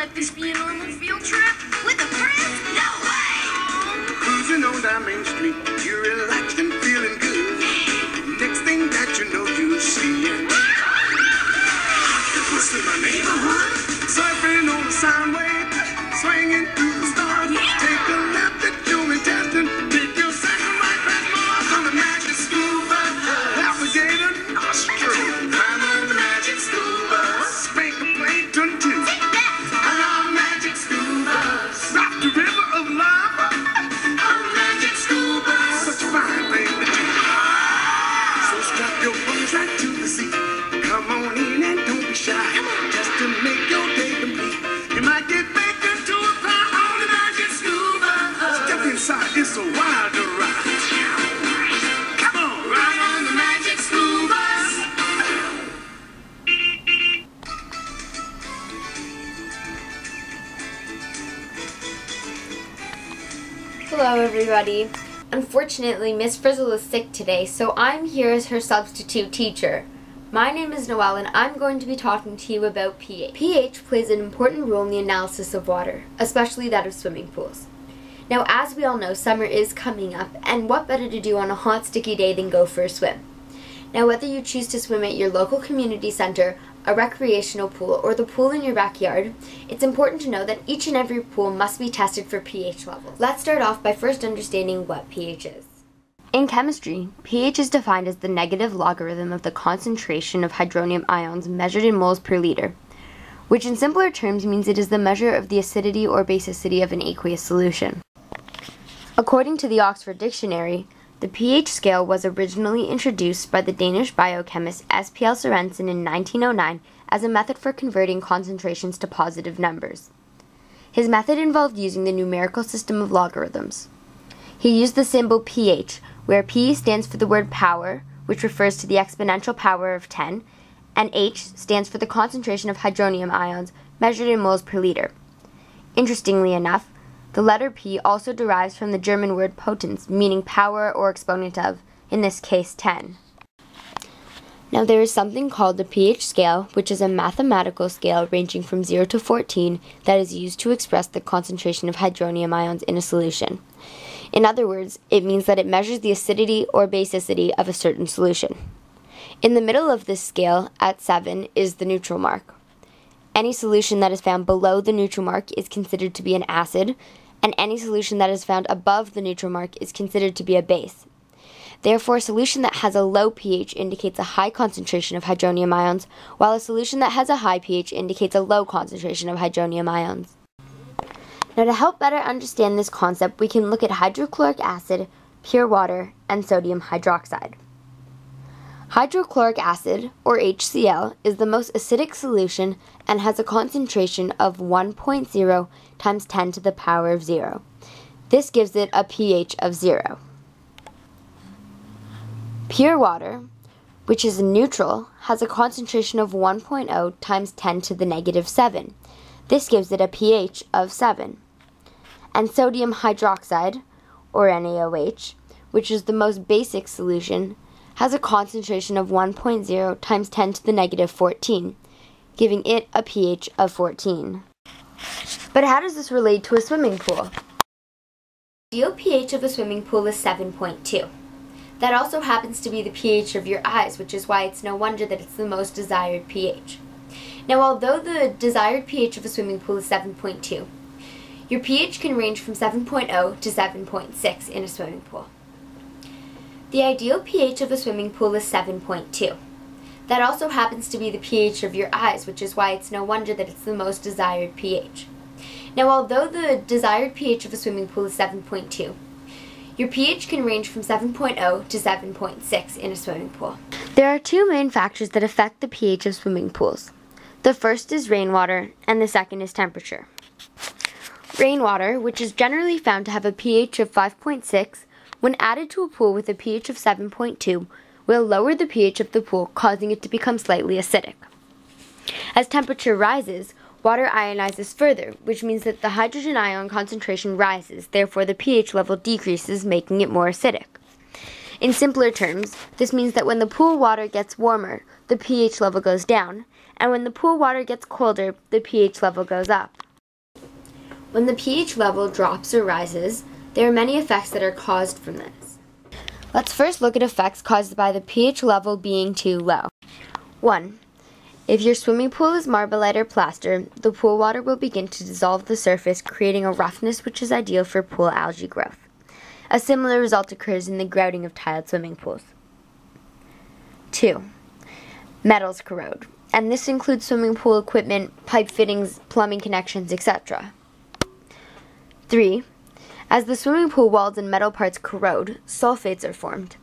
let this be a normal field trip? With a friend? No way! Cruising on down Main Street, you're relaxed and feeling good. Next thing that you know, you see it. Octopus in my neighborhood, surfing on the sound wave, swinging through the stars. Take a left at your intestine, take your second right past Mars on the magic scuba. Alligator nostril, climb on the magic scuba. Spank a plankton too. On our magic scuba, rock the river of love. On magic scuba, such a fine thing to do. So strap your bones right to the seat. Come on in and don't be shy. Just to make your day complete. You might get baked into a pie on the magic scuba. Step inside, it's a wild ride. Come on, ride on the magic scuba. Hello everybody. Unfortunately, Miss Frizzle is sick today, so I'm here as her substitute teacher. My name is Noelle and I'm going to be talking to you about pH. pH plays an important role in the analysis of water, especially that of swimming pools. Now, as we all know, summer is coming up, and what better to do on a hot, sticky day than go for a swim? Now, whether you choose to swim at your local community center, a recreational pool, or the pool in your backyard, it's important to know that each and every pool must be tested for pH levels. Let's start off by first understanding what pH is. In chemistry, pH is defined as the negative logarithm of the concentration of hydronium ions measured in moles per liter, which in simpler terms means it is the measure of the acidity or basicity of an aqueous solution. According to the Oxford Dictionary, the pH scale was originally introduced by the Danish biochemist S.P.L. Sørensen in 1909 as a method for converting concentrations to positive numbers. His method involved using the numerical system of logarithms. He used the symbol pH, where P stands for the word power, which refers to the exponential power of 10, and H stands for the concentration of hydronium ions measured in moles per liter. Interestingly enough, the letter P also derives from the German word potens, meaning power or exponent of, in this case 10. Now there is something called the pH scale, which is a mathematical scale ranging from 0 to 14 that is used to express the concentration of hydronium ions in a solution. In other words, it means that it measures the acidity or basicity of a certain solution. In the middle of this scale, at 7, is the neutral mark. Any solution that is found below the neutral mark is considered to be an acid, and any solution that is found above the neutral mark is considered to be a base. Therefore, a solution that has a low pH indicates a high concentration of hydronium ions, while a solution that has a high pH indicates a low concentration of hydronium ions. Now, to help better understand this concept, we can look at hydrochloric acid, pure water, and sodium hydroxide. Hydrochloric acid, or HCl, is the most acidic solution and has a concentration of 1.0 times 10 to the power of 0. This gives it a pH of 0. Pure water, which is neutral, has a concentration of 1.0 times 10 to the negative 7. This gives it a pH of 7. And sodium hydroxide, or NaOH, which is the most basic solution, has a concentration of 1.0 times 10 to the negative 14, giving it a pH of 14. But how does this relate to a swimming pool? The ideal pH of a swimming pool is 7.2. That also happens to be the pH of your eyes, which is why it's no wonder that it's the most desired pH. Now, although the desired pH of a swimming pool is 7.2, your pH can range from 7.0 to 7.6 in a swimming pool. The ideal pH of a swimming pool is 7.2. That also happens to be the pH of your eyes, which is why it's no wonder that it's the most desired pH. Now, although the desired pH of a swimming pool is 7.2, your pH can range from 7.0 to 7.6 in a swimming pool. There are two main factors that affect the pH of swimming pools. The first is rainwater, and the second is temperature. Rainwater, which is generally found to have a pH of 5.6, when added to a pool with a pH of 7.2, will lower the pH of the pool, causing it to become slightly acidic. As temperature rises, water ionizes further, which means that the hydrogen ion concentration rises, therefore the pH level decreases, making it more acidic. In simpler terms, this means that when the pool water gets warmer, the pH level goes down, and when the pool water gets colder, the pH level goes up. When the pH level drops or rises, there are many effects that are caused from this. Let's first look at effects caused by the pH level being too low. 1. If your swimming pool is Marbolite or plaster, the pool water will begin to dissolve the surface, creating a roughness which is ideal for pool algae growth. A similar result occurs in the grouting of tiled swimming pools. 2. Metals corrode, and this includes swimming pool equipment, pipe fittings, plumbing connections, etc. 3. As the swimming pool walls and metal parts corrode, sulfates are formed.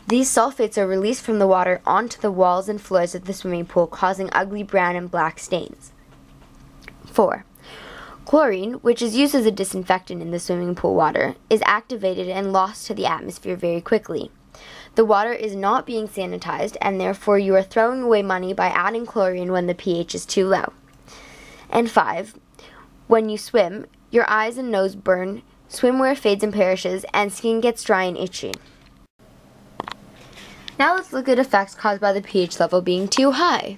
These sulfates are released from the water onto the walls and floors of the swimming pool, causing ugly brown and black stains. 4. Chlorine, which is used as a disinfectant in the swimming pool water, is activated and lost to the atmosphere very quickly. The water is not being sanitized, and therefore you are throwing away money by adding chlorine when the pH is too low. And 5. When you swim, your eyes and nose burn, swimwear fades and perishes, and skin gets dry and itchy. Now let's look at effects caused by the pH level being too high.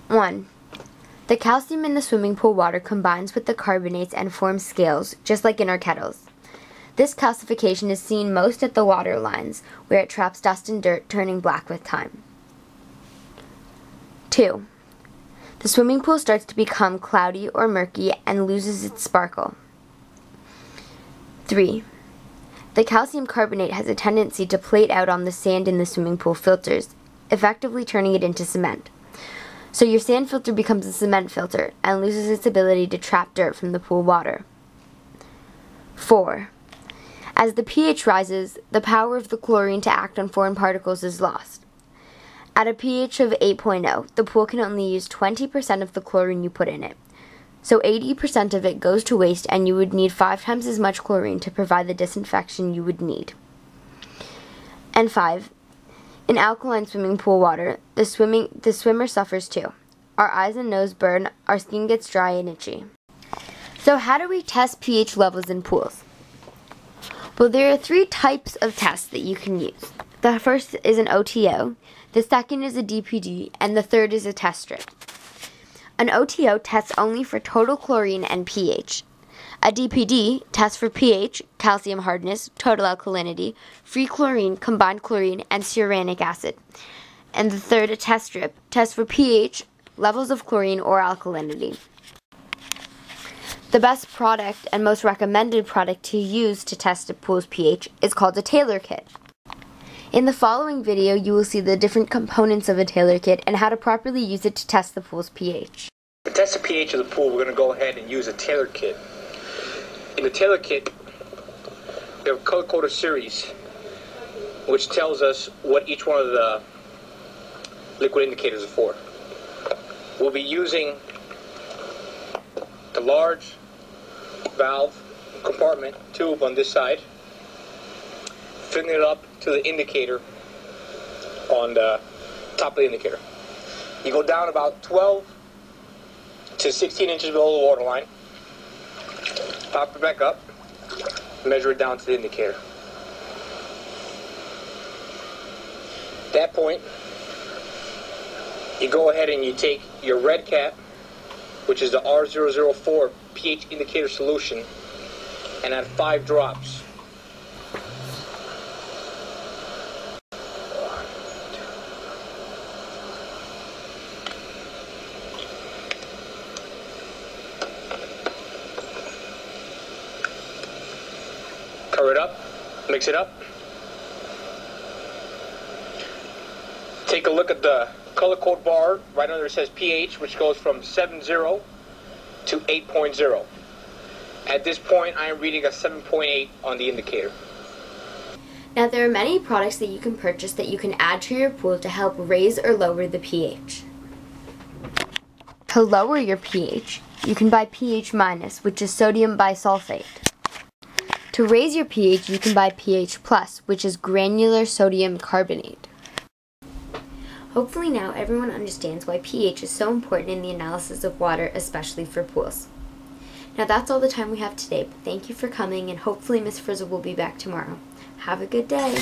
1. The calcium in the swimming pool water combines with the carbonates and forms scales, just like in our kettles. This calcification is seen most at the water lines, where it traps dust and dirt, turning black with time. 2. The swimming pool starts to become cloudy or murky and loses its sparkle. 3. The calcium carbonate has a tendency to plate out on the sand in the swimming pool filters, effectively turning it into cement. So your sand filter becomes a cement filter and loses its ability to trap dirt from the pool water. 4. As the pH rises, the power of the chlorine to act on foreign particles is lost. At a pH of 8.0, the pool can only use 20% of the chlorine you put in it. So 80% of it goes to waste, and you would need 5 times as much chlorine to provide the disinfection you would need. And 5. In alkaline swimming pool water, the swimmer suffers too. Our eyes and nose burn, our skin gets dry and itchy. So how do we test pH levels in pools? Well, there are 3 types of tests that you can use. The first is an OTO, the second is a DPD, and the third is a test strip. An OTO tests only for total chlorine and pH. A DPD tests for pH, calcium hardness, total alkalinity, free chlorine, combined chlorine, and cyanic acid. And the third, a test strip, tests for pH, levels of chlorine, or alkalinity. The best product and most recommended product to use to test a pool's pH is called a Taylor kit. In the following video, you will see the different components of a Taylor kit and how to properly use it to test the pool's pH. To test the pH of the pool, we're going to go ahead and use a Taylor kit. In the Taylor kit, we have a color-coded series, which tells us what each one of the liquid indicators are for. We'll be using the large valve compartment tube on this side, filling it up to the indicator on the top of the indicator. You go down about 12 to 16 inches below the water line, pop it back up, measure it down to the indicator. At that point, you go ahead and you take your red cap, which is the R004 pH indicator solution, and add 5 drops. Cover it up, mix it up. Take a look at the color code bar right under it says pH, which goes from 7.0 to 8.0. At this point, I am reading a 7.8 on the indicator. Now, there are many products that you can purchase that you can add to your pool to help raise or lower the pH. To lower your pH, you can buy pH minus, which is sodium bisulfate. To raise your pH, you can buy pH plus, which is granular sodium carbonate. Hopefully now everyone understands why pH is so important in the analysis of water, especially for pools. Now that's all the time we have today, but thank you for coming, and hopefully Miss Frizzle will be back tomorrow. Have a good day.